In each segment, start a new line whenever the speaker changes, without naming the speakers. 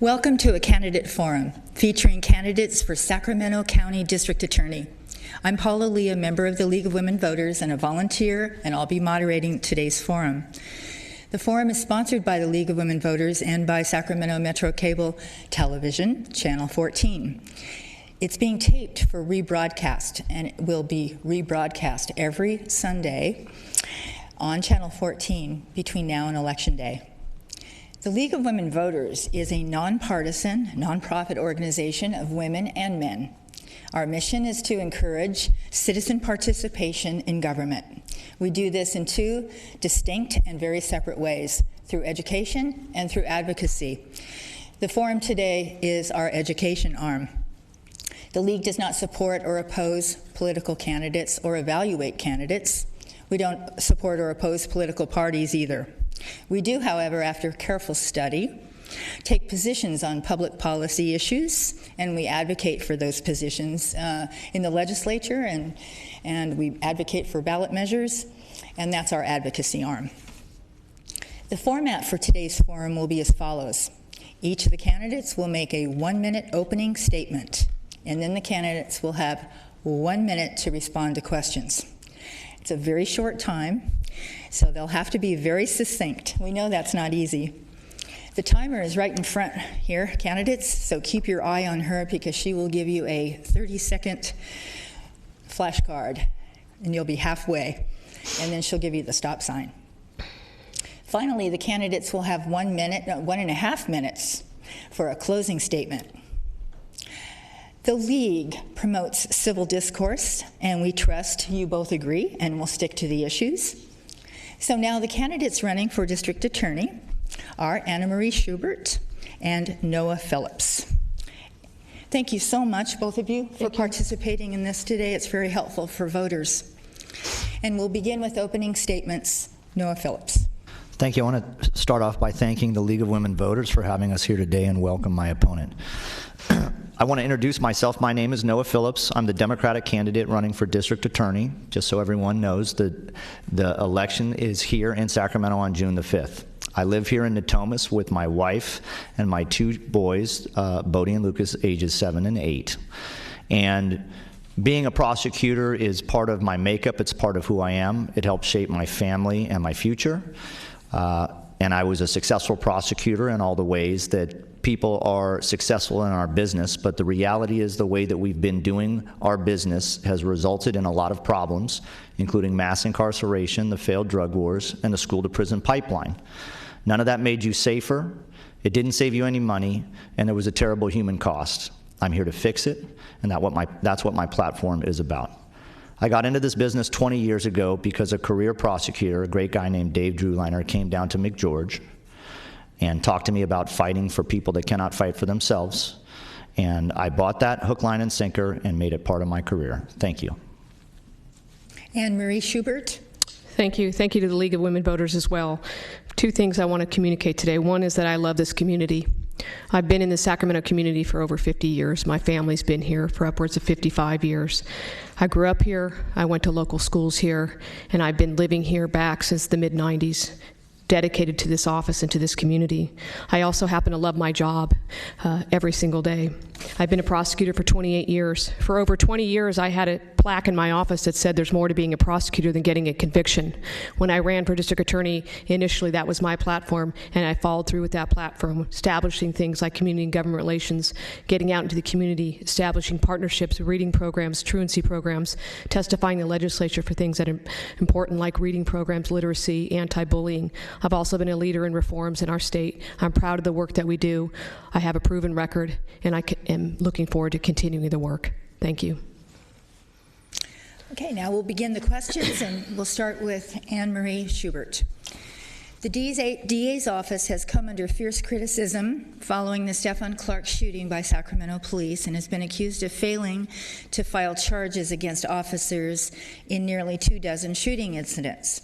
Welcome to a candidate forum featuring candidates for Sacramento County District Attorney. I'm Paula Lee, a member of the League of Women Voters and a volunteer, and I'll be moderating today's forum. The forum is sponsored by the League of Women Voters and by Sacramento Metro Cable Television, Channel 14. It's being taped for rebroadcast, and it will be rebroadcast every Sunday on Channel 14 between now and Election Day. The League of Women Voters is a nonpartisan, nonprofit organization of women and men. Our mission is to encourage citizen participation in government. We do this in two distinct and very separate ways, through education and through advocacy. The forum today is our education arm. The League does not support or oppose political candidates or evaluate candidates. We don't support or oppose political parties either. We do, however, after careful study, take positions on public policy issues, and we advocate for those positions in the legislature, and we advocate for ballot measures, and that's our advocacy arm. The format for today's forum will be as follows. Each of the candidates will make a 1-minute opening statement, and then the candidates will have 1 minute to respond to questions. It's a very short time, so they'll have to be very succinct. We know that's not easy. The timer is right in front here, candidates, so keep your eye on her because she will give you a 30-second flashcard, and you'll be halfway, and then she'll give you the stop sign. Finally, the candidates will have 1.5 minutes for a closing statement. The League promotes civil discourse, and we trust you both agree and will stick to the issues. So now the candidates running for District Attorney are Anna Marie Schubert and Noah Phillips. Thank you so much, both of you, for participating in this today. It's very helpful for voters. And we'll begin with opening statements. Noah Phillips.
Thank you. I want to start off by thanking the League of Women Voters for having us here today and welcome my opponent. I want to introduce myself. My name is Noah Phillips. I'm the Democratic candidate running for District Attorney. Just so everyone knows, the election is here in Sacramento on June the 5th. I live here in Natomas with my wife and my two boys, Bodie and Lucas, ages 7 and 8. And being a prosecutor is part of my makeup. It's part of who I am. It helps shape my family and my future. And I was a successful prosecutor in all the ways that people are successful in our business, but the reality is the way that we've been doing our business has resulted in a lot of problems, including mass incarceration, the failed drug wars, and the school-to-prison pipeline. None of that made you safer, it didn't save you any money, and there was a terrible human cost. I'm here to fix it, and that's what my platform is about. I got into this business 20 years ago because a career prosecutor, a great guy named Dave Drewliner, came down to McGeorge and talked to me about fighting for people that cannot fight for themselves. And I bought that hook, line, and sinker and made it part of my career. Thank you.
Anne Marie Schubert.
Thank you. Thank you to the League of Women Voters as well. Two things I want to communicate today. One is that I love this community. I've been in the Sacramento community for over 50 years. My family's been here for upwards of 55 years. I grew up here, I went to local schools here, and I've been living here back since the mid-90s, dedicated to this office and to this community. I also happen to love my job every single day. I've been a prosecutor for 28 years. For over 20 years, I had a plaque in my office that said there's more to being a prosecutor than getting a conviction. When I ran for district attorney, initially that was my platform, and I followed through with that platform, establishing things like community and government relations, getting out into the community, establishing partnerships, reading programs, truancy programs, testifying in the legislature for things that are important like reading programs, literacy, anti-bullying. I've also been a leader in reforms in our state. I'm proud of the work that we do. I have a proven record, and I am looking forward to continuing the work. Thank you.
Okay, now we'll begin the questions, and we'll start with Anne Marie Schubert. The DA's office has come under fierce criticism following the Stephen Clark shooting by Sacramento police and has been accused of failing to file charges against officers in nearly 24 shooting incidents.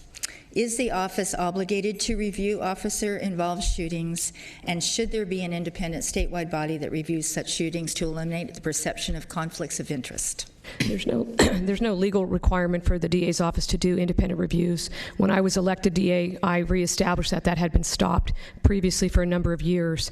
Is the office obligated to review officer-involved shootings, and should there be an independent statewide body that reviews such shootings to eliminate the perception of conflicts of interest?
There's no legal requirement for the DA's office to do independent reviews. When I was elected DA, I reestablished that. That had been stopped previously for a number of years.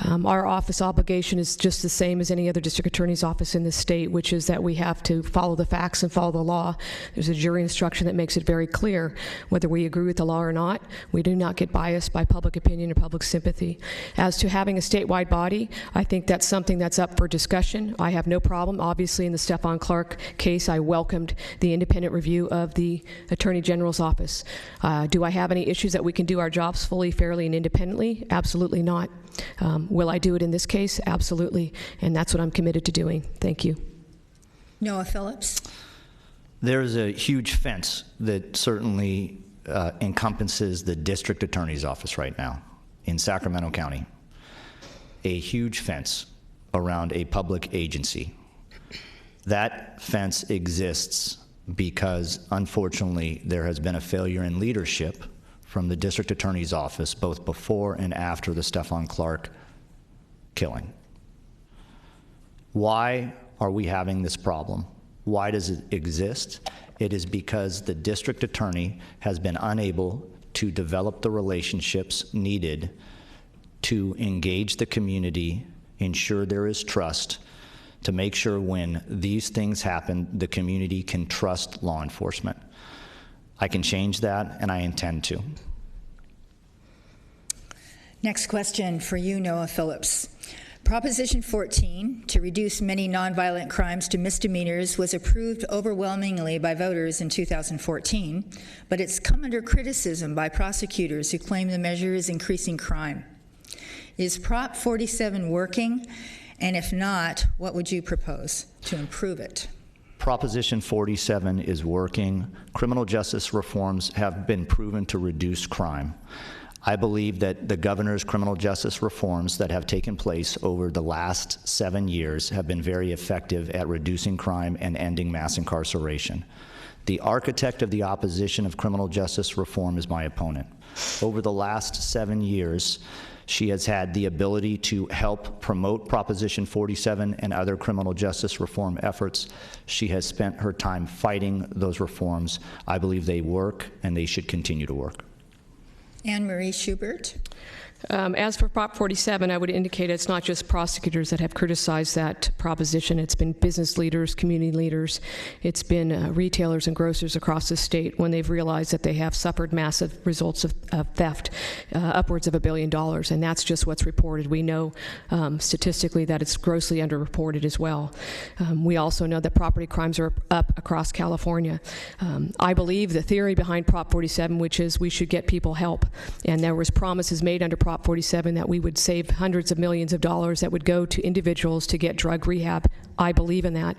Our office obligation is just the same as any other district attorney's office in this state, which is that we have to follow the facts and follow the law. There's a jury instruction that makes it very clear whether we agree with the law or not. We do not get biased by public opinion or public sympathy. As to having a statewide body, I think that's something that's up for discussion. I have no problem. Obviously, in the Stephon Clark case, I welcomed the independent review of the Attorney General's office. Do I have any issues that we can do our jobs fully, fairly, and independently? Absolutely not. Will I do it in this case? Absolutely. And that's what I'm committed to doing. Thank you.
Noah Phillips.
There's a huge fence that certainly encompasses the district attorney's office right now in Sacramento County. A huge fence around a public agency. That fence exists because, unfortunately, there has been a failure in leadership from the district attorney's office both before and after the Stephon Clark killing. Why are we having this problem? Why does it exist? It is because the district attorney has been unable to develop the relationships needed to engage the community, ensure there is trust, to make sure when these things happen, the community can trust law enforcement. I can change that, and I intend to.
Next question for you, Noah Phillips. Proposition 14, to reduce many nonviolent crimes to misdemeanors, was approved overwhelmingly by voters in 2014, but it's come under criticism by prosecutors who claim the measure is increasing crime. Is Prop 47 working? And if not, what would you propose to improve it?
Proposition 47 is working. Criminal justice reforms have been proven to reduce crime. I believe that the governor's criminal justice reforms that have taken place over the last 7 years have been very effective at reducing crime and ending mass incarceration. The architect of the opposition of criminal justice reform is my opponent. Over the last 7 years, she has had the ability to help promote Proposition 47 and other criminal justice reform efforts. She has spent her time fighting those reforms. I believe they work, and they should continue to work.
Anne Marie Schubert.
As for Prop 47, I would indicate it's not just prosecutors that have criticized that proposition. It's been business leaders, community leaders. It's been retailers and grocers across the state when they've realized that they have suffered massive results of theft, upwards of $1 billion, and that's just what's reported. We know statistically that it's grossly underreported as well. We also know that property crimes are up across California. I believe the theory behind Prop 47, which is we should get people help, and there was promises made under Prop 47 that we would save hundreds of millions of dollars that would go to individuals to get drug rehab. I believe in that.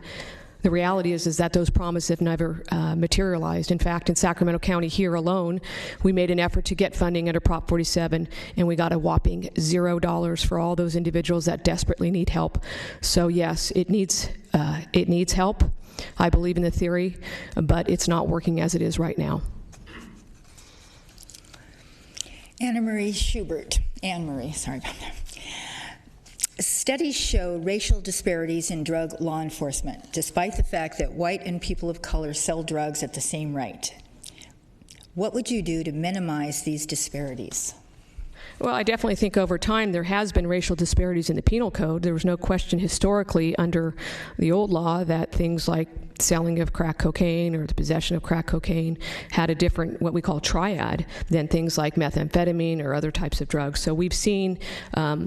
The reality is that those promises have never materialized. In fact, in Sacramento County here alone, we made an effort to get funding under Prop 47, and we got a whopping $0 for all those individuals that desperately need help. So yes, it needs help. I believe in the theory, but it's not working as it is right now.
Anne Marie, sorry about that. Studies show racial disparities in drug law enforcement, despite the fact that white and people of color sell drugs at the same rate. What would you do to minimize these disparities?
Well, I definitely think over time there has been racial disparities in the penal code. There was no question historically under the old law that things like selling of crack cocaine or the possession of crack cocaine had a different, what we call triad, than things like methamphetamine or other types of drugs. So we've seen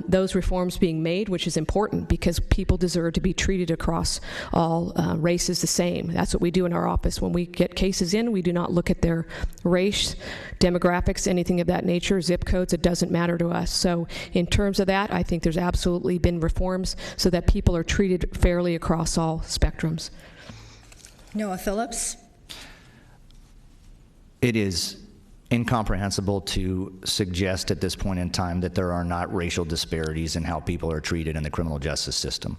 those reforms being made, which is important because people deserve to be treated across all races the same. That's what we do in our office. When we get cases in, we do not look at their race, demographics, anything of that nature, zip codes. It doesn't matter to us. So in terms of that, I think there's absolutely been reforms so that people are treated fairly across all spectrums.
Noah Phillips.
It is incomprehensible to suggest at this point in time that there are not racial disparities in how people are treated in the criminal justice system.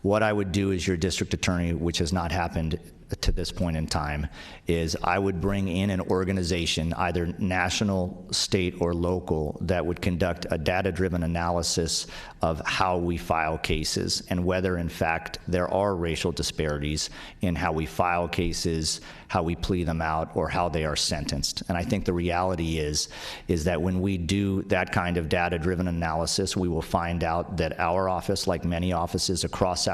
What I would do as your district attorney, which has not happened to this point in time is I would bring in an organization, either national, state, or local, that would conduct a data-driven analysis of how we file cases and whether, in fact, there are racial disparities in how we file cases, how we plea them out, or how they are sentenced. And I think the reality is that when we do that kind of data-driven analysis, we will find out that our office, like many offices across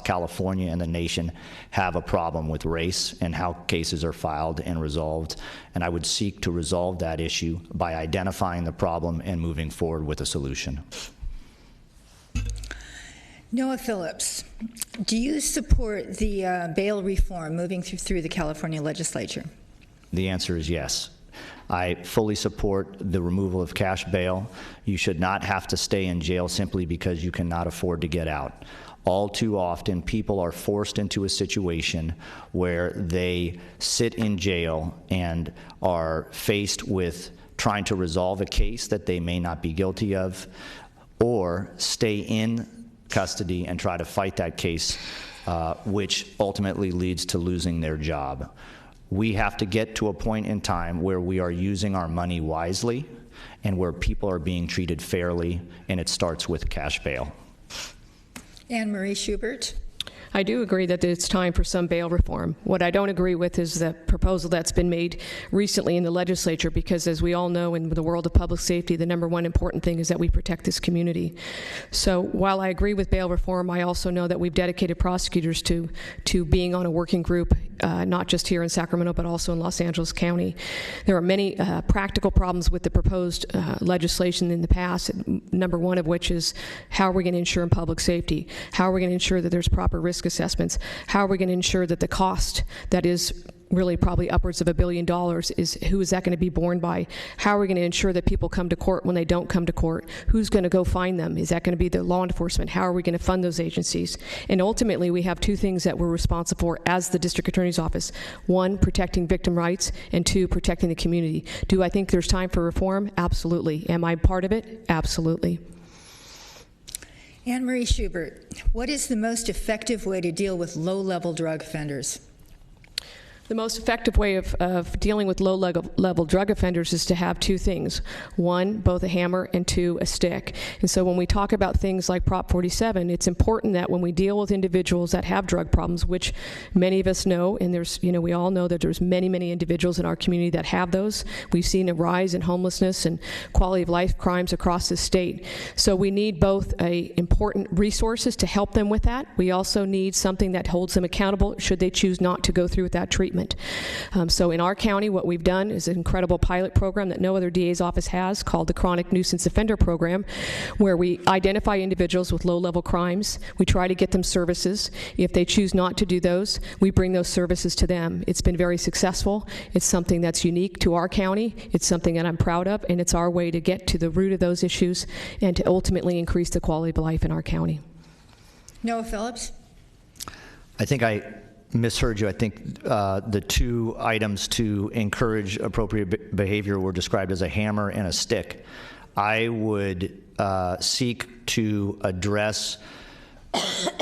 California and the nation, have a problem with race and how cases are filed and resolved. And I would seek to resolve that issue by identifying the problem and moving forward with a solution.
Noah Phillips, do you support the bail reform moving through the California legislature?
The answer is yes. I fully support the removal of cash bail. You should not have to stay in jail simply because you cannot afford to get out. All too often, people are forced into a situation where they sit in jail and are faced with trying to resolve a case that they may not be guilty of, or stay in custody and try to fight that case, which ultimately leads to losing their job. We have to get to a point in time where we are using our money wisely and where people are being treated fairly, and it starts with cash bail.
Anne Marie Schubert.
I do agree that it's time for some bail reform. What I don't agree with is the proposal that's been made recently in the legislature, because as we all know, in the world of public safety, the number one important thing is that we protect this community. So while I agree with bail reform, I also know that we've dedicated prosecutors to being on a working group, not just here in Sacramento, but also in Los Angeles County. There are many practical problems with the proposed legislation in the past, number one of which is how are we going to ensure public safety? How are we going to ensure that there's proper risk assessments? How are we going to ensure that the cost that is really probably upwards of $1 billion is, who is that going to be borne by? How are we going to ensure that people come to court when they don't come to court? Who's going to go find them? Is that going to be the law enforcement? How are we going to fund those agencies? And ultimately, we have two things that we're responsible for as the District Attorney's Office. One, protecting victim rights, and two, protecting the community. Do I think there's time for reform? Absolutely. Am I part of it? Absolutely.
Anne Marie Schubert, what is the most effective way to deal with low-level drug offenders?
The most effective way of dealing with low-level drug offenders is to have two things. One, both a hammer, and two, a stick. And so when we talk about things like Prop 47, it's important that when we deal with individuals that have drug problems, which many of us know, and we all know that there's many, many individuals in our community that have those. We've seen a rise in homelessness and quality of life crimes across the state. So we need both important resources to help them with that. We also need something that holds them accountable should they choose not to go through with that treatment. So in our county, what we've done is an incredible pilot program that no other DA's office has, called the Chronic Nuisance Offender Program, where we identify individuals with low-level crimes. We try to get them services. If they choose not to do those, we bring those services to them. It's been very successful. It's something that's unique to our county. It's something that I'm proud of, and it's our way to get to the root of those issues and to ultimately increase the quality of life in our county.
Noah Phillips.
I think I misheard you. I think the two items to encourage appropriate behavior were described as a hammer and a stick. I would seek to address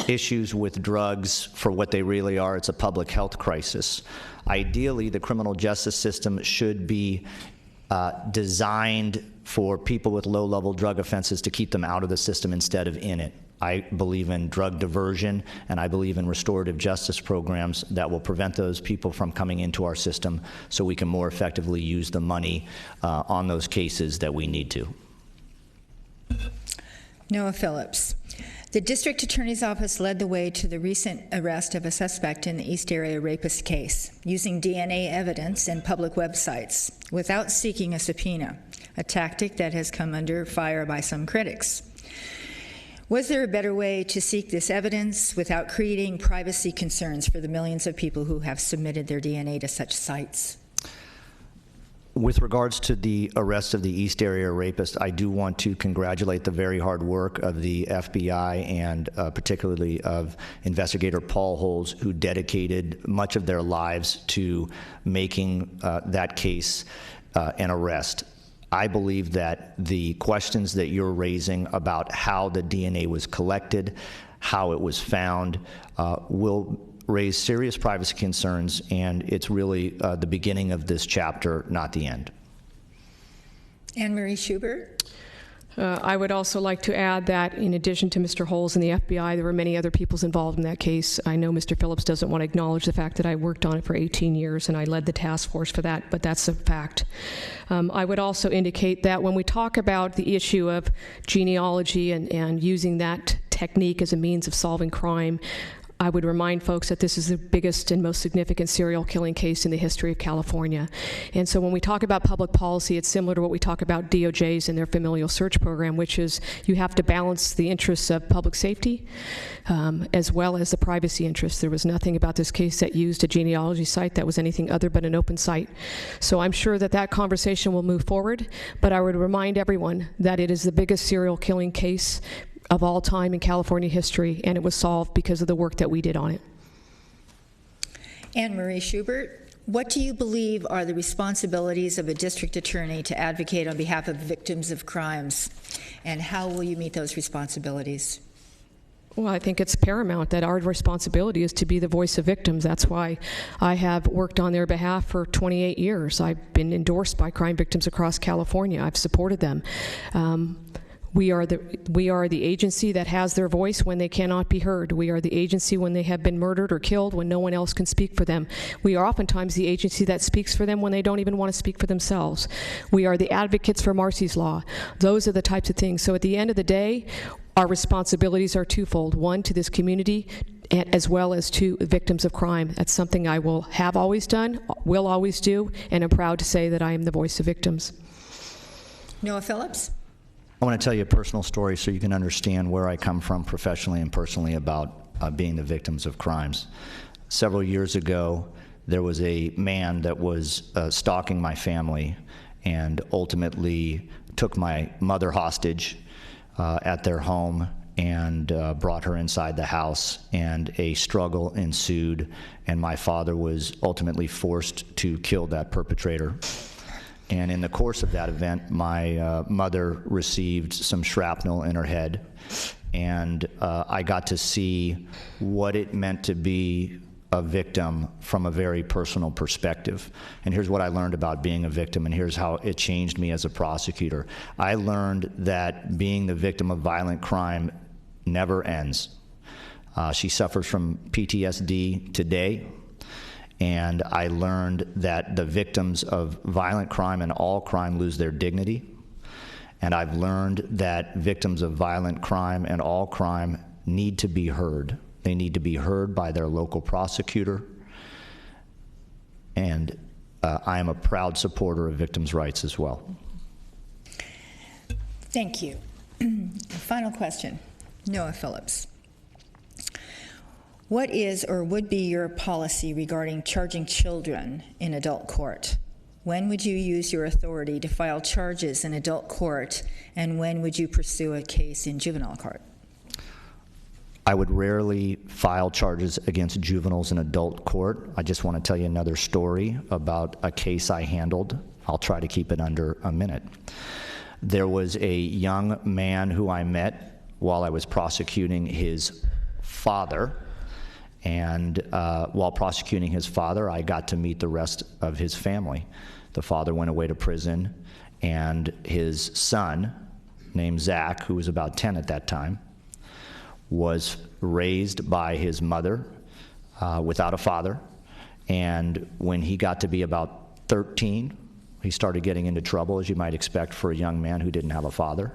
issues with drugs for what they really are. It's a public health crisis. Ideally, the criminal justice system should be designed for people with low-level drug offenses to keep them out of the system instead of in it. I believe in drug diversion, and I believe in restorative justice programs that will prevent those people from coming into our system so we can more effectively use the money on those cases that we need to.
Noah Phillips. The District Attorney's Office led the way to the recent arrest of a suspect in the East Area rapist case, using DNA evidence and public websites without seeking a subpoena, a tactic that has come under fire by some critics. Was there a better way to seek this evidence without creating privacy concerns for the millions of people who have submitted their DNA to such sites?
With regards to the arrest of the East Area rapist, I do want to congratulate the very hard work of the FBI and particularly of investigator Paul Holes, who dedicated much of their lives to making that case an arrest. I believe that the questions that you're raising about how the DNA was collected, how it was found, will raised serious privacy concerns, and it's really the beginning of this chapter, not the end.
Anne Marie Schubert.
I would also like to add that in addition to Mr. Holes and the FBI, there were many other people involved in that case. I know Mr. Phillips doesn't want to acknowledge the fact that I worked on it for 18 years and I led the task force for that, but that's a fact. I would also indicate that when we talk about the issue of genealogy and using that technique as a means of solving crime, I would remind folks that this is the biggest and most significant serial killing case in the history of California. And so when we talk about public policy, it's similar to what we talk about DOJ's and their familial search program, which is you have to balance the interests of public safety as well as the privacy interests. There was nothing about this case that used a genealogy site that was anything other but an open site. So I'm sure that that conversation will move forward, but I would remind everyone that it is the biggest serial killing case of all time in California history, and it was solved because of the work that we did on it.
Anne Marie Schubert, what do you believe are the responsibilities of a district attorney to advocate on behalf of victims of crimes, and how will you meet those responsibilities?
Well, I think it's paramount that our responsibility is to be the voice of victims. That's why I have worked on their behalf for 28 years. I've been endorsed by crime victims across California. I've supported them. We are the agency that has their voice when they cannot be heard. We are the agency when they have been murdered or killed, when no one else can speak for them. We are oftentimes the agency that speaks for them when they don't even want to speak for themselves. We are the advocates for Marsy's Law. Those are the types of things. So at the end of the day, our responsibilities are twofold. One, to this community, as well as to victims of crime. That's something I will have always done, will always do, and I'm proud to say that I am the voice of victims.
Noah Phillips.
I want to tell you a personal story so you can understand where I come from professionally and personally about being the victims of crimes. Several years ago, there was a man that was stalking my family and ultimately took my mother hostage at their home and brought her inside the house, and a struggle ensued, and my father was ultimately forced to kill that perpetrator. And in the course of that event, my mother received some shrapnel in her head, and I got to see what it meant to be a victim from a very personal perspective. And here's what I learned about being a victim, and here's how it changed me as a prosecutor. I learned that being the victim of violent crime never ends. She suffers from PTSD today. And I learned that the victims of violent crime and all crime lose their dignity. And I've learned that victims of violent crime and all crime need to be heard. They need to be heard by their local prosecutor. And I am a proud supporter of victims' rights as well.
Thank you. Final question. Noah Phillips. What is or would be your policy regarding charging children in adult court? When would you use your authority to file charges in adult court, and when would you pursue a case in juvenile court?
I would rarely file charges against juveniles in adult court. I just want to tell you another story about a case I handled. I'll try to keep it under a minute. There was a young man who I met while I was prosecuting his father. And while prosecuting his father, I got to meet the rest of his family. The father went away to prison, and his son, named Zach, who was about 10 at that time, was raised by his mother without a father. And when he got to be about 13, he started getting into trouble, as you might expect for a young man who didn't have a father.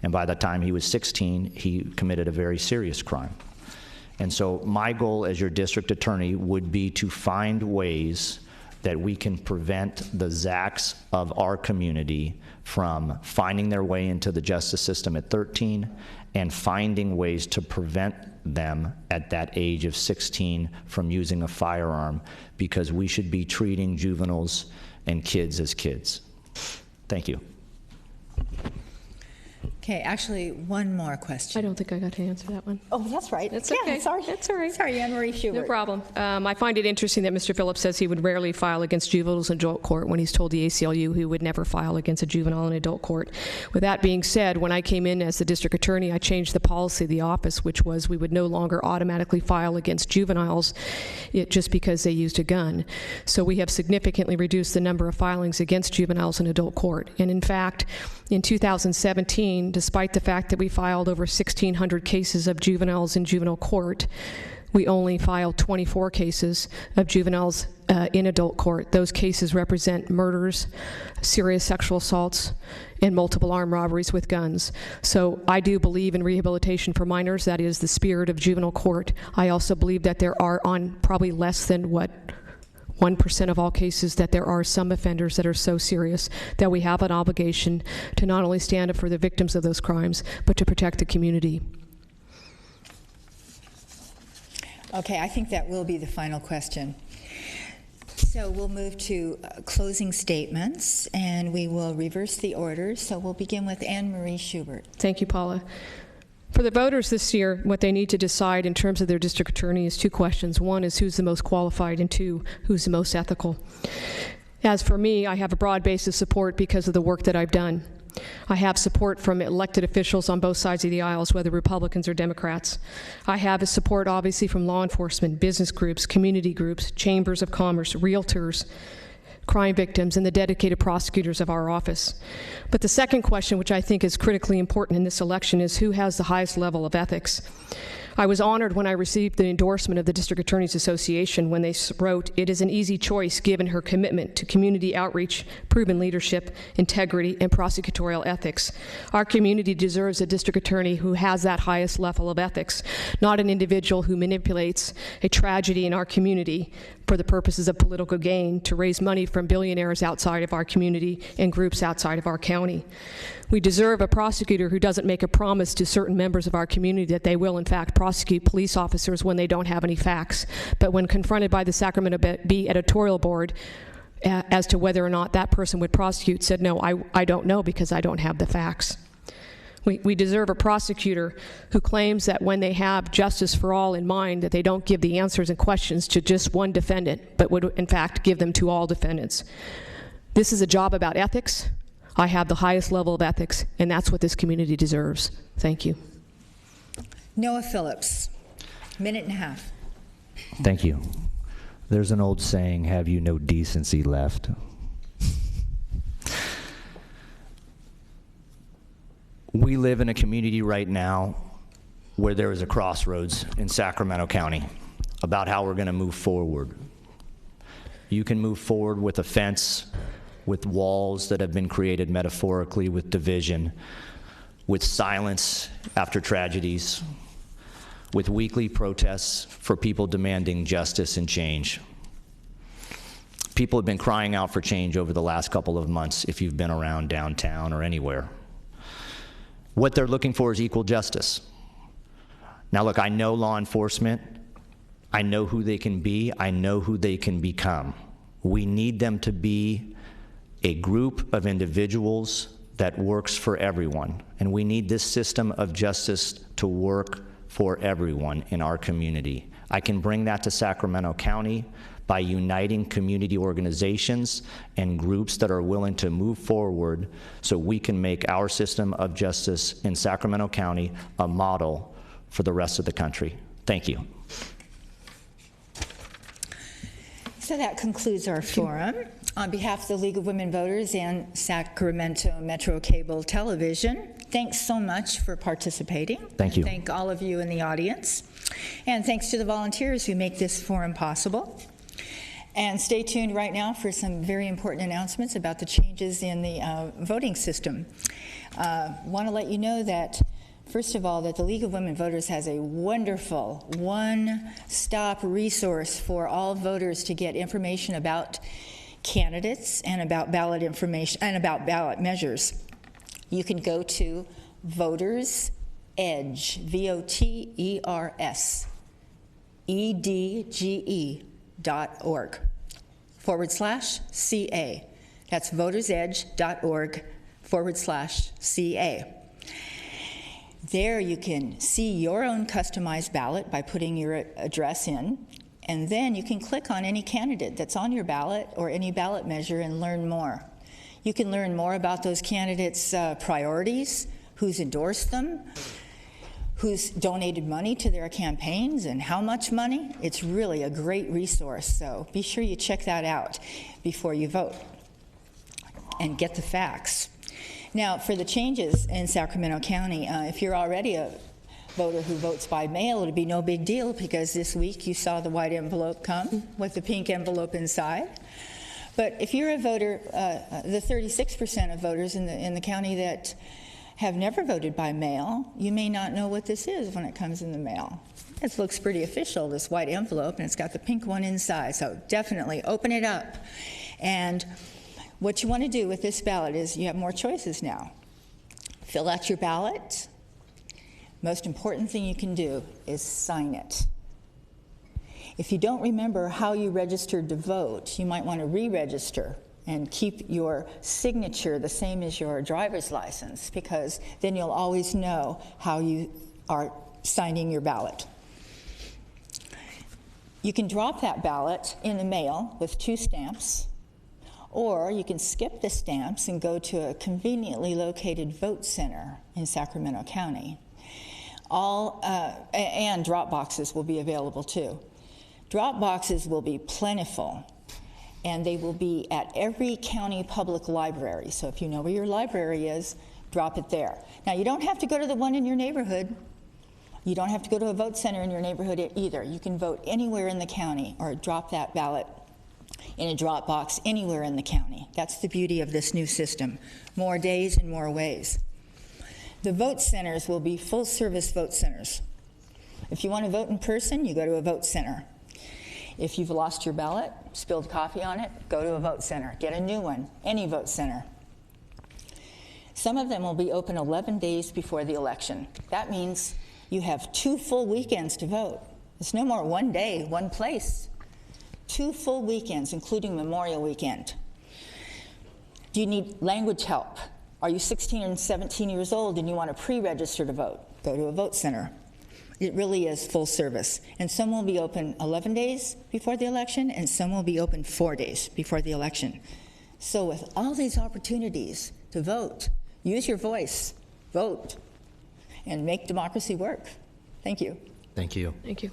And by the time he was 16, he committed a very serious crime. And so my goal as your district attorney would be to find ways that we can prevent the Zachs of our community from finding their way into the justice system at 13 and finding ways to prevent them at that age of 16 from using a firearm, because we should be treating juveniles and kids as kids. Thank you.
Okay, actually, one more
I
question.
don't think I got to answer that one.
Oh, that's right.
That's
Yeah,
okay.
sorry.
That's all right.
Sorry, Anne-Marie Schubert.
No problem. I find it interesting that Mr. Phillips says he would rarely file against juveniles in adult court when he's told the ACLU he would never file against a juvenile in adult court. With that being said, when I came in as the district attorney, I changed the policy of the office, which was we would no longer automatically file against juveniles just because they used a gun. So we have significantly reduced the number of filings against juveniles in adult court. And in fact, in 2017, despite the fact that we filed over 1,600 cases of juveniles in juvenile court, we only filed 24 cases of juveniles in adult court. Those cases represent murders, serious sexual assaults, and multiple armed robberies with guns. So I do believe in rehabilitation for minors. That is the spirit of juvenile court. I also believe that there are, on probably less than 1% of all cases, that there are some offenders that are so serious that we have an obligation to not only stand up for the victims of those crimes, but to protect the community.
Okay, I think that will be the final question. So we'll move to closing statements, and we will reverse the order. So we'll begin with Anne-Marie Schubert.
Thank you, Paula. For the voters this year, what they need to decide in terms of their district attorney is two questions. One is who's the most qualified, and two, who's the most ethical. As for me, I have a broad base of support because of the work that I've done. I have support from elected officials on both sides of the aisles, whether Republicans or Democrats. I have support, obviously, from law enforcement, business groups, community groups, chambers of commerce, realtors, crime victims, and the dedicated prosecutors of our office. But the second question, which I think is critically important in this election, is who has the highest level of ethics. I was honored when I received the endorsement of the District Attorneys Association when they wrote, "It is an easy choice given her commitment to community outreach, proven leadership, integrity, and prosecutorial ethics." Our community deserves a district attorney who has that highest level of ethics, not an individual who manipulates a tragedy in our community for the purposes of political gain to raise money from billionaires outside of our community and groups outside of our county. We deserve a prosecutor who doesn't make a promise to certain members of our community that they will, in fact, prosecute police officers when they don't have any facts. But when confronted by the Sacramento Bee editorial board as to whether or not that person would prosecute, said, "No, I don't know because I don't have the facts." We deserve a prosecutor who claims that when they have justice for all in mind, that they don't give the answers and questions to just one defendant, but would, in fact, give them to all defendants. This is a job about ethics. I have the highest level of ethics, and that's what this community deserves. Thank you.
Noah Phillips, minute and a half.
Thank you. There's an old saying, have you no decency left? We live in a community right now where there is a crossroads in Sacramento County about how we're going to move forward. You can move forward with a fence, with walls that have been created metaphorically, with division, with silence after tragedies, with weekly protests for people demanding justice and change. People have been crying out for change over the last couple of months if you've been around downtown or anywhere. What they're looking for is equal justice. Now look, I know law enforcement. I know who they can be. I know who they can become. We need them to be a group of individuals that works for everyone. And we need this system of justice to work for everyone in our community. I can bring that to Sacramento County by uniting community organizations and groups that are willing to move forward so we can make our system of justice in Sacramento County a model for the rest of the country. Thank you.
So that concludes our forum. On behalf of the League of Women Voters and Sacramento Metro Cable Television, thanks so much for participating.
Thank you.
Thank all of you in the audience. And thanks to the volunteers who make this forum possible. And stay tuned right now for some very important announcements about the changes in the voting system. Want to let you know that, first of all, that the League of Women Voters has a wonderful one-stop resource for all voters to get information about candidates and about ballot information and about ballot measures. You can go to Voters Edge, VOTERS, EDGE.org/CA. That's votersedge.org/CA. There you can see your own customized ballot by putting your address in, and then you can click on any candidate that's on your ballot or any ballot measure and learn more. You can learn more about those candidates' priorities, who's endorsed them, who's donated money to their campaigns and how much money. It's really a great resource, so be sure you check that out before you vote and get the facts. Now, for the changes in Sacramento County, if you're already a voter who votes by mail, it'll be no big deal because this week you saw the white envelope come with the pink envelope inside. But if you're a voter, the 36% of voters in the county that have never voted by mail, you may not know what this is when it comes in the mail. It looks pretty official, this white envelope, and it's got the pink one inside, so definitely open it up. And what you want to do with this ballot is you have more choices now. Fill out your ballot. Most important thing you can do is sign it. If you don't remember how you registered to vote, you might want to re-register and keep your signature the same as your driver's license, because then you'll always know how you are signing your ballot. You can drop that ballot in the mail with 2 stamps, or you can skip the stamps and go to a conveniently located vote center in Sacramento County. And drop boxes will be available too. Drop boxes will be plentiful, and they will be at every county public library. So if you know where your library is, drop it there. Now, you don't have to go to the one in your neighborhood. You don't have to go to a vote center in your neighborhood either. You can vote anywhere in the county or drop that ballot in a drop box anywhere in the county. That's the beauty of this new system. More days and more ways. The vote centers will be full-service vote centers. If you want to vote in person, you go to a vote center. If you've lost your ballot, spilled coffee on it, go to a vote center. Get a new one, any vote center. Some of them will be open 11 days before the election. That means you have 2 full weekends to vote. It's no more 1 day, 1 place. 2 full weekends, including Memorial Weekend. Do you need language help? Are you 16 and 17 years old and you want to pre-register to vote? Go to a vote center. It really is full service. And some will be open 11 days before the election, and some will be open 4 days before the election. So with all these opportunities to vote, use your voice, vote, and make democracy work. Thank you.
Thank you.
Thank you.